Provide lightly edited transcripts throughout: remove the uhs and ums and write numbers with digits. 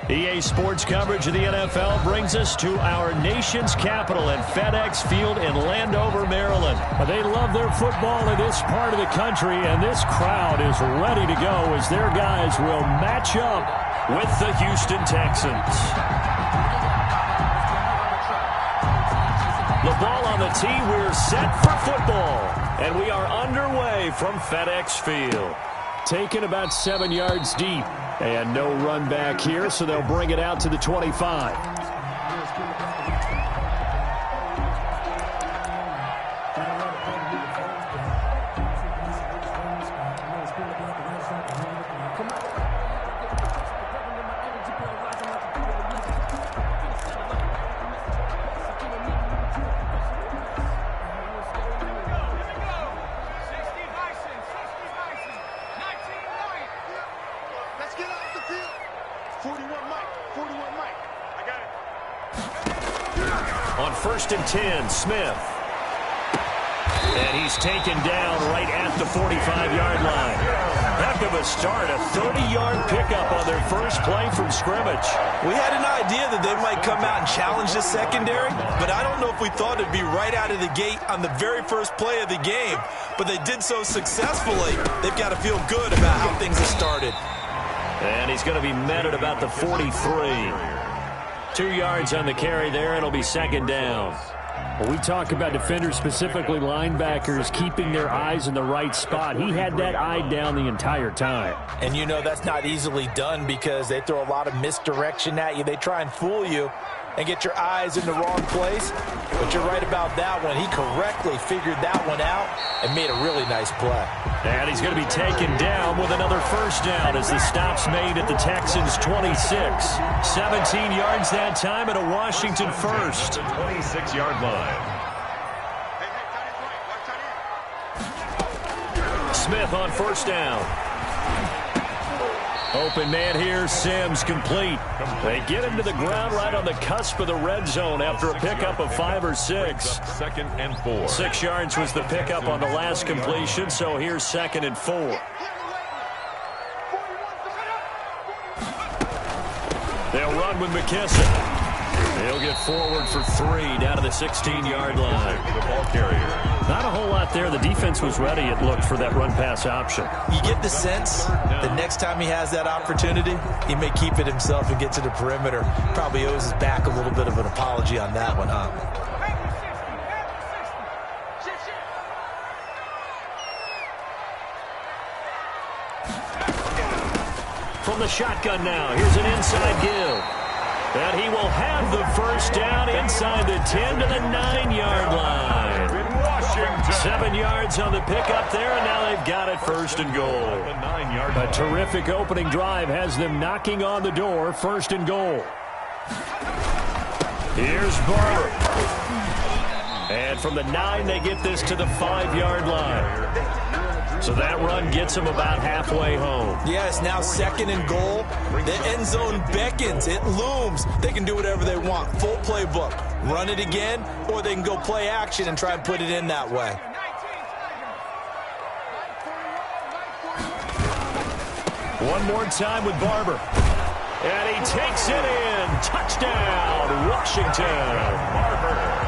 EA Sports coverage of the NFL brings us to our nation's capital in FedEx Field in Landover, Maryland. They love their football in this part of the country, and this crowd is ready to go as their guys will match up with the Houston Texans. The ball on the tee, we're set for football, and we are underway from FedEx Field. Taken about 7 yards deep. And no run back here, so they'll bring it out to the 25. On 1st and 10, Smith. And he's taken down right at the 45-yard line. Heck of a start, a 30-yard pickup on their first play from scrimmage. We had an idea that they might come out and challenge the secondary, but I don't know if we thought it'd be right out of the gate on the very first play of the game. But they did so successfully, they've got to feel good about how things have started. And he's going to be met at about the 43. 2 yards on the carry there. It'll be second down. Well, we talk about defenders, specifically linebackers, keeping their eyes in the right spot. He had that eye down the entire time. And you know that's not easily done because they throw a lot of misdirection at you. They try and fool you and get your eyes in the wrong place. But you're right about that one. He correctly figured that one out and made a really nice play. And he's going to be taken down with another first down as the stop's made at the Texans' 26. 17 yards that time and a Washington first. 26-yard line. Smith on first down. Open man here, Sims complete. They get him to the ground right on the cusp of the red zone after a pickup of 5 or 6. 2nd and 4. 6 yards was the pickup on the last completion, so here's 2nd and 4. They'll run with McKissick. He'll get forward for 3 down to the 16-yard line. The ball carrier. Not a whole lot there. The defense was ready, it looked, for that run-pass option. You get the sense the next time he has that opportunity, he may keep it himself and get to the perimeter. Probably owes his back a little bit of an apology on that one, huh? From the shotgun now, here's an inside give. And he will have the first down inside the 10 to the 9-yard line. 7 yards on the pickup there, and now they've got it 1st and goal. A terrific opening drive has them knocking on the door, 1st and goal. Here's Barber. And from the 9, they get this to the 5-yard line. So that run gets them about halfway home. Yeah, it's now 2nd and goal. The end zone beckons. It looms. They can do whatever they want. Full playbook. Run it again, or they can go play action and try and put it in that way. One more time with Barber. And he takes it in. Touchdown, Washington.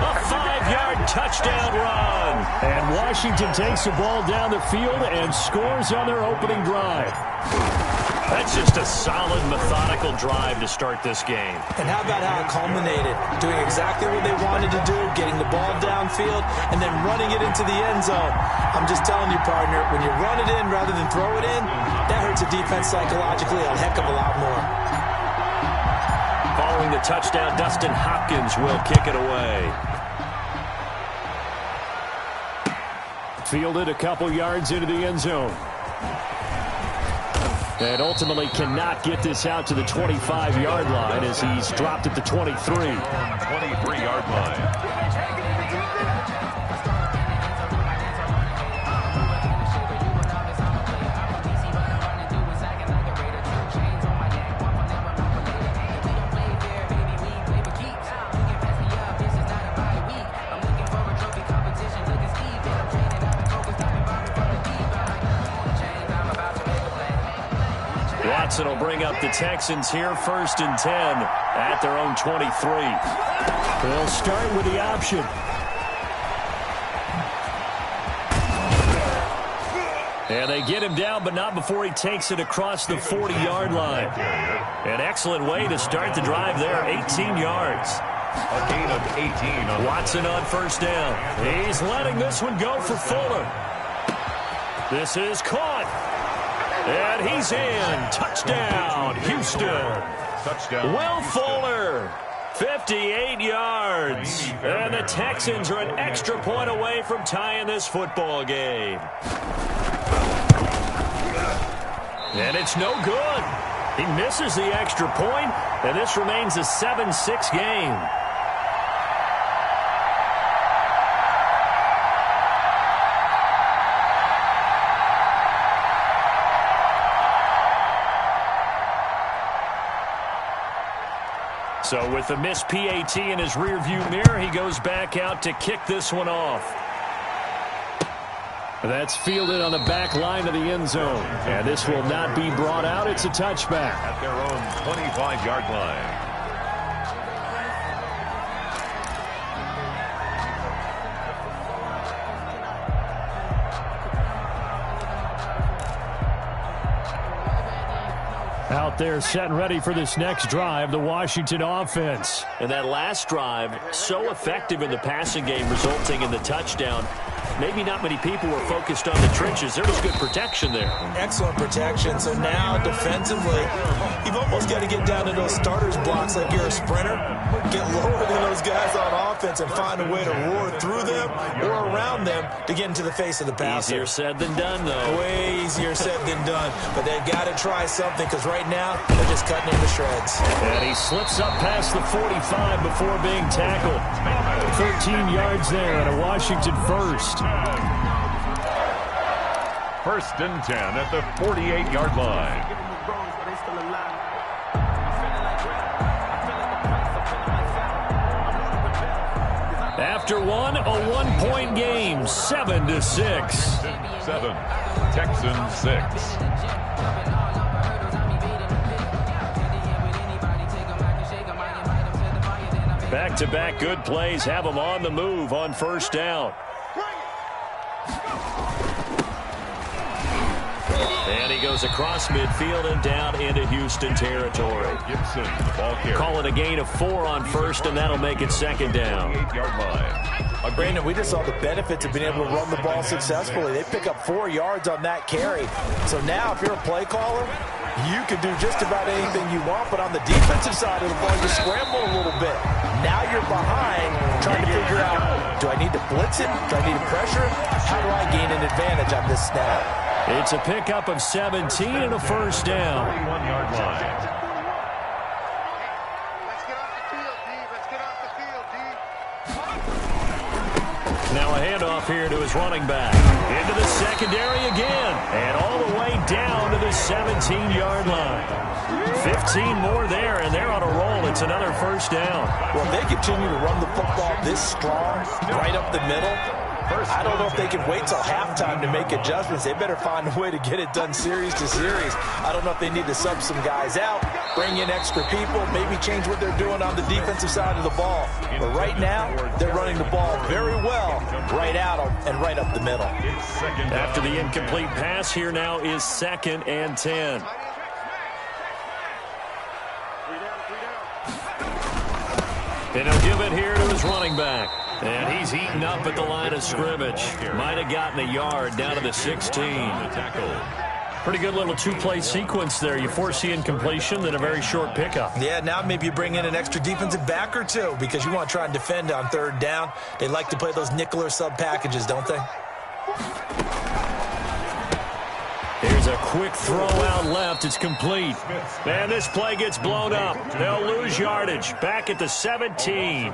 A 5-yard touchdown run. And Washington takes the ball down the field and scores on their opening drive. That's just a solid, methodical drive to start this game. And how about how it culminated? Doing exactly what they wanted to do, getting the ball downfield, and then running it into the end zone. I'm just telling you, partner, when you run it in rather than throw it in, that hurts a defense psychologically a heck of a lot more. Following the touchdown, Dustin Hopkins will kick it away. Fielded a couple yards into the end zone. And ultimately cannot get this out to the 25-yard line as he's dropped at the 23. 23-yard line. pass, and it'll bring up the Texans here 1st and 10 at their own 23. They'll start with the option. And they get him down, but not before he takes it across the 40-yard line. An excellent way to start the drive there, 18 yards. A gain of 18. Watson on 1st down. He's letting this one go for Fuller. This is caught. And he's in. Touchdown, Houston. Touchdown. Will Fuller, 58 yards. And the Texans are an extra point away from tying this football game. And it's no good. He misses the extra point, and this remains a 7-6 game. So with the missed PAT in his rearview mirror, he goes back out to kick this one off. That's fielded on the back line of the end zone. And this will not be brought out. It's a touchback. At their own 25-yard line. Out there set and ready for this next drive, the Washington offense. And that last drive, so effective in the passing game, resulting in the touchdown. Maybe not many people were focused on the trenches. There was good protection there. Excellent protection. So now, defensively, you've almost got to get down to those starters blocks like you're a sprinter. Get lower than those guys on offense and find a way to roar through them or around them to get into the face of the passer. Easier said than done, though. Way easier said than done. But they've got to try something because right now, they're just cutting into shreds. And he slips up past the 45 before being tackled. 13 yards there and a Washington first. 1st and 10 at the 48-yard line. After one, a one-point game, 7-6. 7. Texans 6. Back-to-back good plays have them on the move on 1st down. And he goes across midfield and down into Houston territory. Gibson, the ball carrier. Call it a gain of 4 on 1st, and that'll make it 2nd down. 8-yard line. Brandon, we just saw the benefits of being able to run the ball successfully. They pick up 4 yards on that carry. So now, if you're a play caller, you can do just about anything you want, but on the defensive side of the ball, you scramble a little bit. Now you're behind, trying to figure out, do I need to blitz it? Do I need to pressure it? How do I gain an advantage on this snap? It's a pickup of 17 and a 1st down. 41-yard line. Now a handoff here to his running back. Into the secondary again. And all the way down to the 17-yard line. 15 more there, and they're on a roll. It's another 1st down. Well, if they continue to run the football this strong, right up the middle, I don't know if they can wait till halftime to make adjustments. They better find a way to get it done series to series. I don't know if they need to sub some guys out, bring in extra people, maybe change what they're doing on the defensive side of the ball. But right now, they're running the ball very well right out and right up the middle. After the incomplete pass, here now is 2nd and 10. And he'll give it here to his running back. And he's eaten up at the line of scrimmage. Might have gotten a yard down to the 16. Pretty good little two-play sequence there. You force the incompletion, then a very short pickup. Yeah, now maybe you bring in an extra defensive back or two because you want to try and defend on 3rd down. They like to play those nickel or sub packages, don't they? Here's a quick throw out left. It's complete. And this play gets blown up. They'll lose yardage. Back at the 17.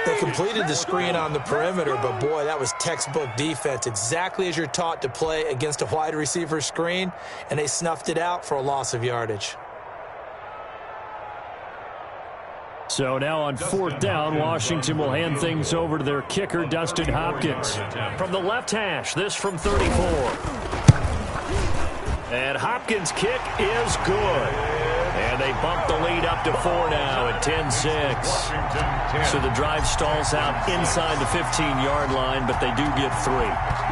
They completed the screen on the perimeter, but boy, that was textbook defense. Exactly as you're taught to play against a wide receiver screen, and they snuffed it out for a loss of yardage. So now on 4th down, Washington will hand things over to their kicker, Dustin Hopkins. From the left hash, this from 34. And Hopkins' kick is good. And they bump the lead up to 4 now at 10-6. So the drive stalls out inside the 15-yard line, but they do get 3.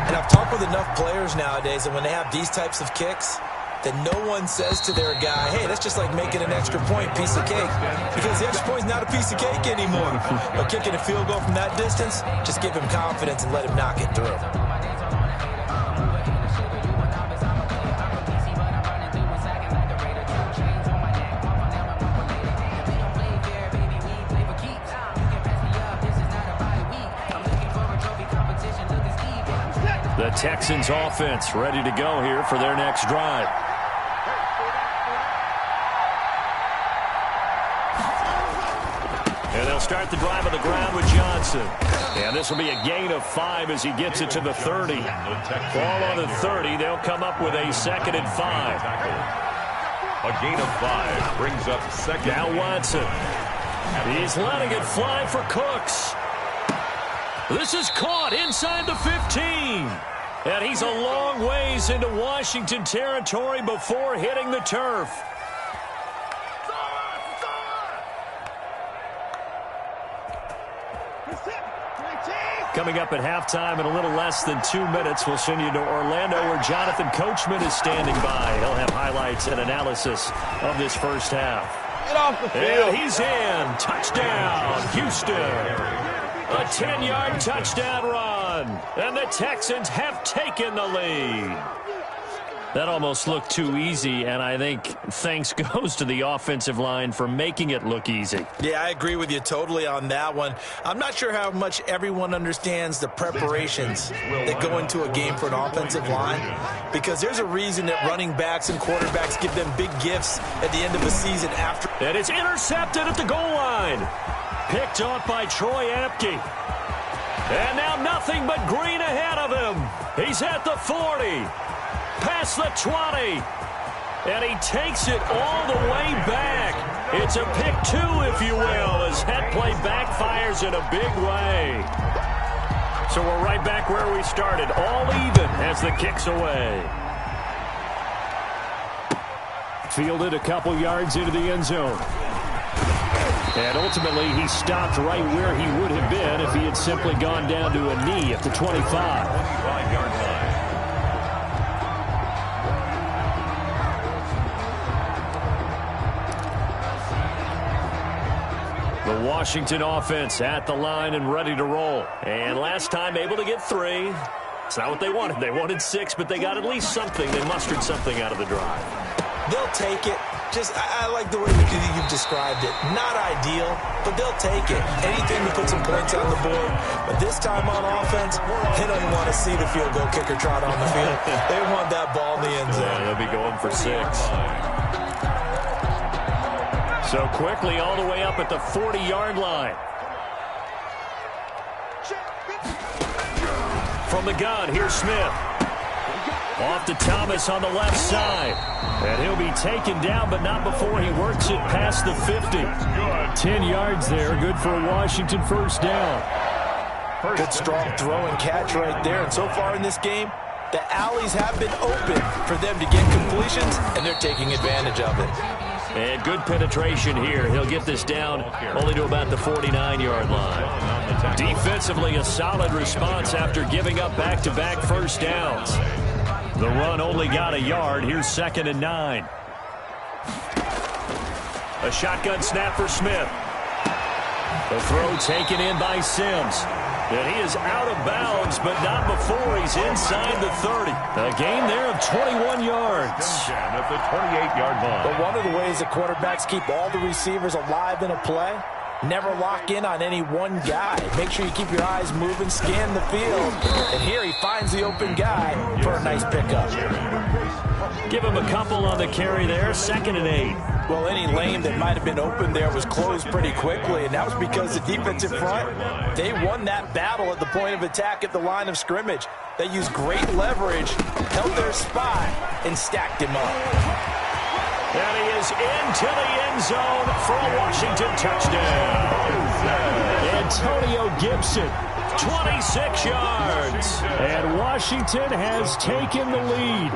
And I've talked with enough players nowadays, and when they have these types of kicks, that no one says to their guy, hey, that's just like making an extra point, piece of cake. Because the extra point's not a piece of cake anymore. But kicking a field goal from that distance, just give him confidence and let him knock it through. The Texans offense ready to go here for their next drive. And they'll start the drive on the ground with Johnson. And this will be a gain of 5 as he gets it to the 30. Ball on the 30. They'll come up with a 2nd and 5. A gain of 5 brings up 2nd. Now Watson. He's letting it fly for Cooks. This is caught inside the 15. And he's a long ways into Washington territory before hitting the turf. Coming up at halftime in a little less than 2 minutes, we'll send you to Orlando where Jonathan Coachman is standing by. He'll have highlights and analysis of this first half. Get off the field. And he's in. Touchdown, Houston. A 10-yard touchdown run. And the Texans have taken the lead. That almost looked too easy, and I think thanks goes to the offensive line for making it look easy. Yeah, I agree with you totally on that one. I'm not sure how much everyone understands the preparations that go into a game for an offensive line, because there's a reason that running backs and quarterbacks give them big gifts at the end of a season after. And it's intercepted at the goal line. Picked off by Troy Apke. And now nothing but green ahead of him. He's at the 40. Past the 20. And he takes it all the way back. It's a pick 2, if you will, as that play backfires in a big way. So we're right back where we started, all even as the kick's away. Fielded a couple yards into the end zone. And ultimately, he stopped right where he would have been if he had simply gone down to a knee at the 25. 25-yard line. The Washington offense at the line and ready to roll. And last time able to get 3. It's not what they wanted. They wanted 6, but they got at least something. They mustered something out of the drive. They'll take it. Just, I like the way you've described it. Not ideal, but they'll take it. Anything to put some points on the board. But this time on offense, they don't want to see the field goal kicker trot on the field. They want that ball in the end zone. Yeah, they'll be going for 6. So quickly all the way up at the 40-yard line. From the gun, here's Smith. Off to Thomas on the left side. And he'll be taken down, but not before he works it past the 50. 10 yards there, good for a Washington first down. Good strong throw and catch right there. And so far in this game, the alleys have been open for them to get completions, and they're taking advantage of it. And good penetration here. He'll get this down only to about the 49-yard line. Defensively, a solid response after giving up back-to-back first downs. The run only got a yard. Here's 2nd and 9. A shotgun snap for Smith. The throw taken in by Sims. And he is out of bounds, but not before he's inside the 30. A gain there of 21 yards. At the 28-yard line. But one of the ways that quarterbacks keep all the receivers alive in a play, never lock in on any one guy. Make sure you keep your eyes moving, scan the field. And here he finds the open guy for a nice pickup. Give him a couple on the carry there, 2nd and 8. Well, any lane that might have been open there was closed pretty quickly, and that was because the defensive front, they won that battle at the point of attack at the line of scrimmage. They used great leverage, held their spot, and stacked him up. And he is into the end zone for a Washington touchdown. Antonio Gibson 26 yards. And Washington has taken the lead.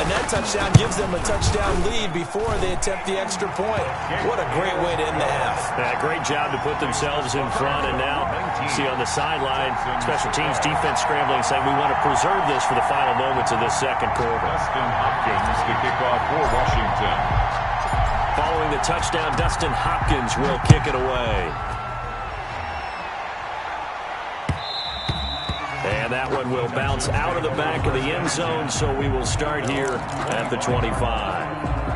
And that touchdown gives them a touchdown lead before they attempt the extra point. What a great way to end the half. Yeah, great job to put themselves in front. And now, see on the sideline, special teams defense scrambling, saying we want to preserve this for the final moments of this second quarter. Dustin Hopkins to kick off for Washington. Following the touchdown, Dustin Hopkins will kick it away. And that one will bounce out of the back of the end zone, so we will start here at the 25.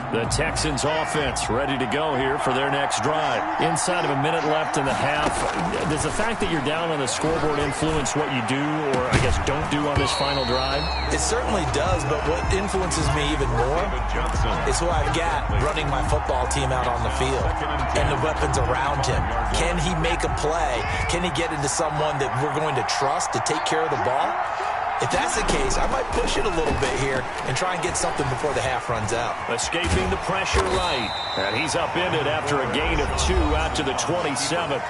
The Texans offense ready to go here for their next drive. Inside of a minute left in the half, does the fact that you're down on the scoreboard influence what you do, or I guess don't do on this final drive? It certainly does, but what influences me even more is who I've got running my football team out on the field and the weapons around him. Can he make a play? Can he get into someone that we're going to trust to take care of the ball? If that's the case, I might push it a little bit here and try and get something before the half runs out. Escaping the pressure right. And he's upended after a gain of 2 out to the 27.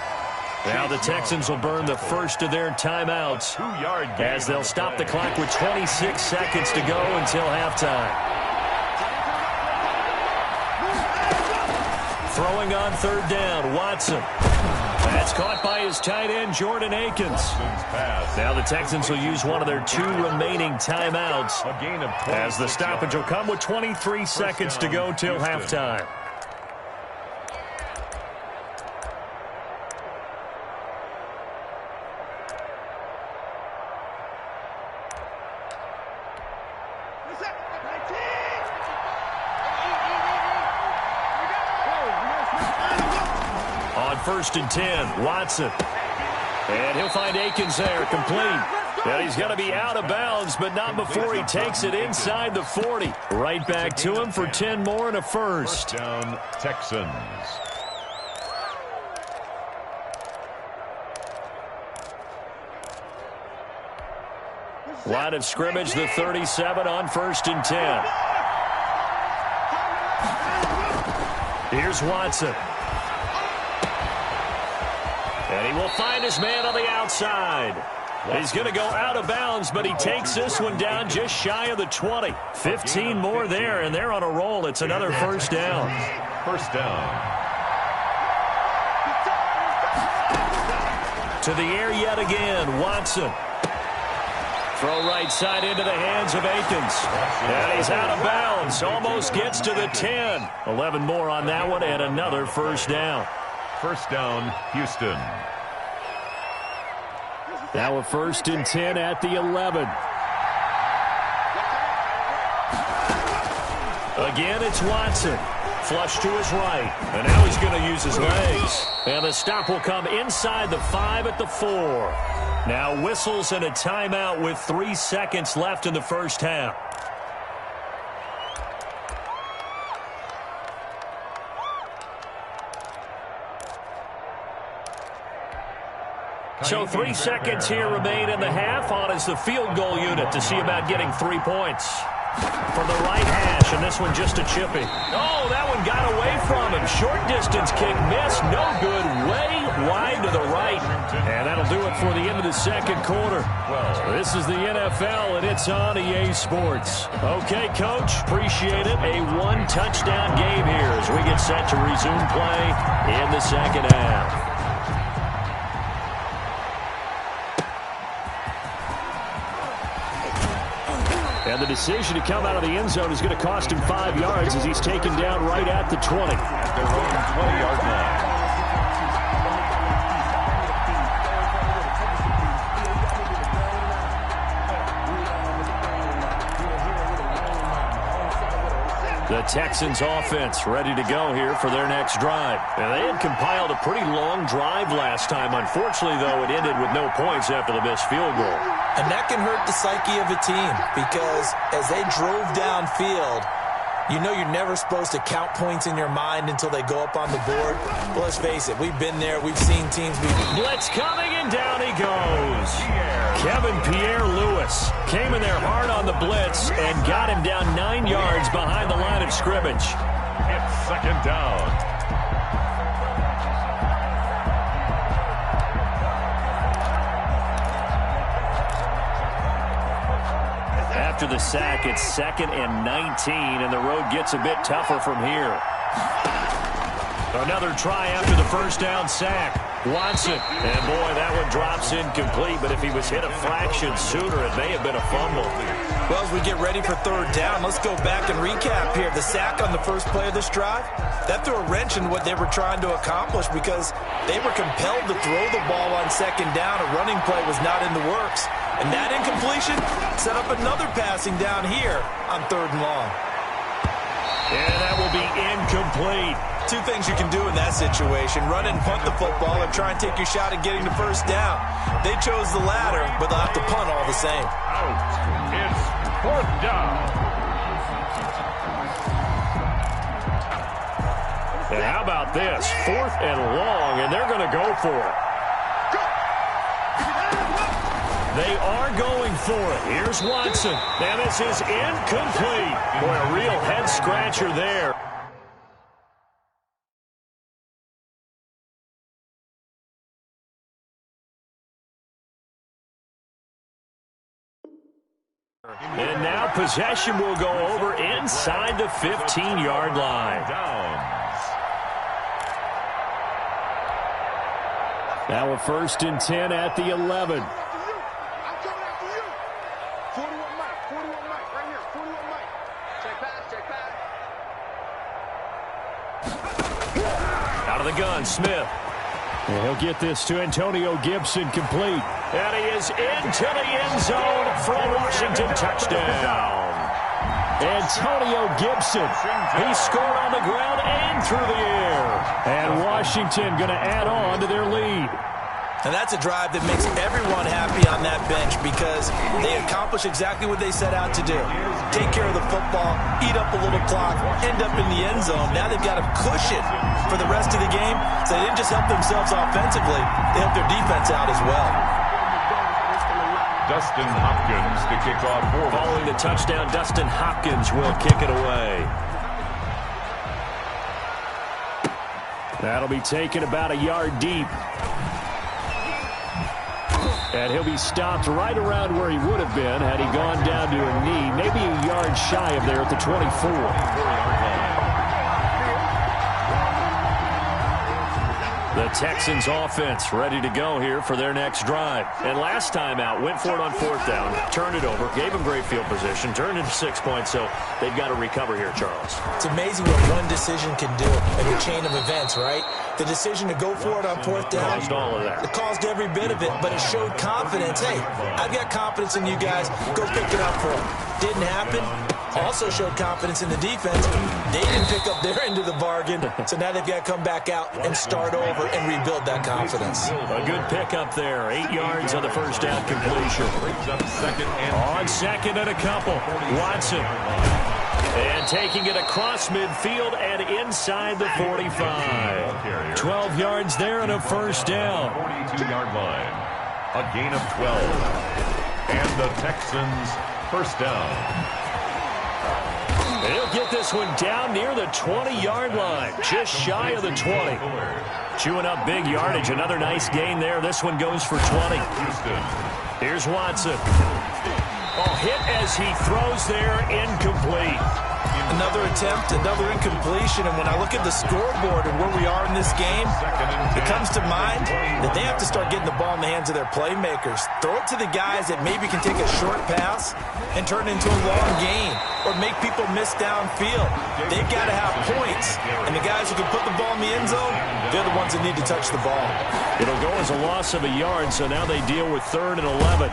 Now the Texans will burn the first of their timeouts as they'll stop the clock with 26 seconds to go until halftime. Throwing on third down, Watson. That's caught by his tight end, Jordan Akins. Now the Texans will use one of their 2 remaining timeouts as the stoppage will come with 23 seconds to go till halftime. First and 10, Watson. And he'll find Akins there, complete. And he's going to be out of bounds, but not before he takes it inside the 40. Right back to him for 10 more and a first. First down, Texans. Line of scrimmage, the 37 on first and 10. Here's Watson. And he will find his man on the outside. He's going to go out of bounds, but he takes this one down just shy of the 20. 15 more there, and they're on a roll. It's another first down. First down. To the air yet again, Watson. Throw right side into the hands of Akins. And he's out of bounds. Almost gets to the 10. 11 more on that one, and another first down. First down, Houston. Now a first and 10 at the 11. Again, it's Watson. Flush to his right. And now he's going to use his legs. And the stop will come inside the 5 at the 4. Now whistles and a timeout with 3 seconds left in the first half. So 3 seconds here remain in the half. On is the field goal unit to see about getting 3 points. From the right hash, and this one just a chippy. Oh, that one got away from him. Short distance kick missed. No good. Way wide to the right. And that'll do it for the end of the second quarter. Well, this is the NFL, and it's on EA Sports. Okay, Coach, appreciate it. A 1-touchdown game here as we get set to resume play in the second half. And the decision to come out of the end zone is going to cost him 5 yards as he's taken down right at the 20. At their own 20-yard line. The Texans offense ready to go here for their next drive. And they had compiled a pretty long drive last time. Unfortunately, though, it ended with no points after the missed field goal. And that can hurt the psyche of a team because as they drove downfield, You know you're never supposed to count points in your mind until they go up on the board. But let's face it, we've been there. We've seen teams be... Blitz coming, and down he goes. Kevin Pierre-Louis came in there hard on the blitz and got him down 9 yards behind the line of scrimmage. It's second down. After the sack, it's 2nd and 19, and the road gets a bit tougher from here. Another try after the first down sack. Watson, and boy, that one drops incomplete, but if he was hit a fraction sooner, it may have been a fumble. Well, as we get ready for third down, let's go back and recap here. The sack on the first play of this drive, that threw a wrench in what they were trying to accomplish because they were compelled to throw the ball on second down. A running play was not in the works. And that incompletion set up another passing down here on 3rd and long. And that will be incomplete. Two things you can do in that situation: run and punt the football, or try and take your shot at getting the first down. They chose the latter, but they'll have to punt all the same. Out. It's 4th down. And how about this? 4th and long, and they're going to go for it. They are going for it. Here's Watson. And this is incomplete. Boy, a real head-scratcher there. And now possession will go over inside the 15-yard line. Now a 1st and 10 at the 11. Out of the gun, Smith. And he'll get this to Antonio Gibson, complete. And he is into the end zone for a Washington touchdown. Antonio Gibson. He scored on the ground and through the air. And Washington going to add on to their lead. And that's a drive that makes everyone happy on that bench because they accomplish exactly what they set out to do. Take care of the football, eat up a little clock, end up in the end zone. Now they've got a cushion for the rest of the game, so they didn't just help themselves offensively, they helped their defense out as well. Dustin Hopkins to kick off for. Following the touchdown, Dustin Hopkins will kick it away. That'll be taken about a yard deep. And he'll be stopped right around where he would have been had he gone down to a knee, maybe a yard shy of there at the 24. The Texans offense ready to go here for their next drive. And last time out, went for it on 4th down, turned it over, gave them great field position, turned it to 6 points, so they've got to recover here, Charles. It's amazing what one decision can do in the chain of events, right? The decision to go for it on 4th down. Caused all of that. It caused every bit of it, but it showed confidence. Hey, I've got confidence in you guys. Go pick it up for them. Didn't happen. Also showed confidence in the defense. They didn't pick up their end of the bargain, so now they've got to come back out and start over and rebuild that confidence. A good pickup there. 8 yards on the first down completion. On 2nd and a couple. Watson. And taking it across midfield and inside the 45. 12 yards there and a first down. 42-yard line. A gain of 12. And the Texans first down. He'll get this one down near the 20-yard line, just shy of the 20. Chewing up big yardage, another nice gain there. This one goes for 20. Here's Watson. Oh, hit as he throws there, incomplete. Another attempt, another incompletion, and when I look at the scoreboard and where we are in this game, it comes to mind that they have to start getting the ball in the hands of their playmakers. Throw it to the guys that maybe can take a short pass and turn it into a long gain or make people miss downfield. They've got to have points, and the guys who can put the ball in the end zone, they're the ones that need to touch the ball. It'll go as a loss of a yard, so now they deal with 3rd and 11.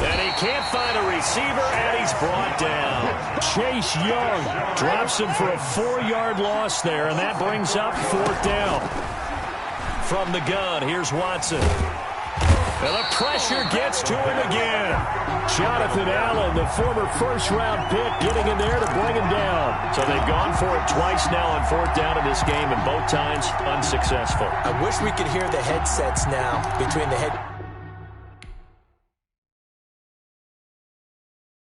And he can't find a receiver, and he's brought down. Chase Young drops him for a 4-yard loss there, and that brings up 4th down. From the gun, here's Watson. And the pressure gets to him again. Jonathan Allen, the former first-round pick, getting in there to bring him down. So they've gone for it twice now on fourth down in this game, and both times unsuccessful. I wish we could hear the headsets now between the head...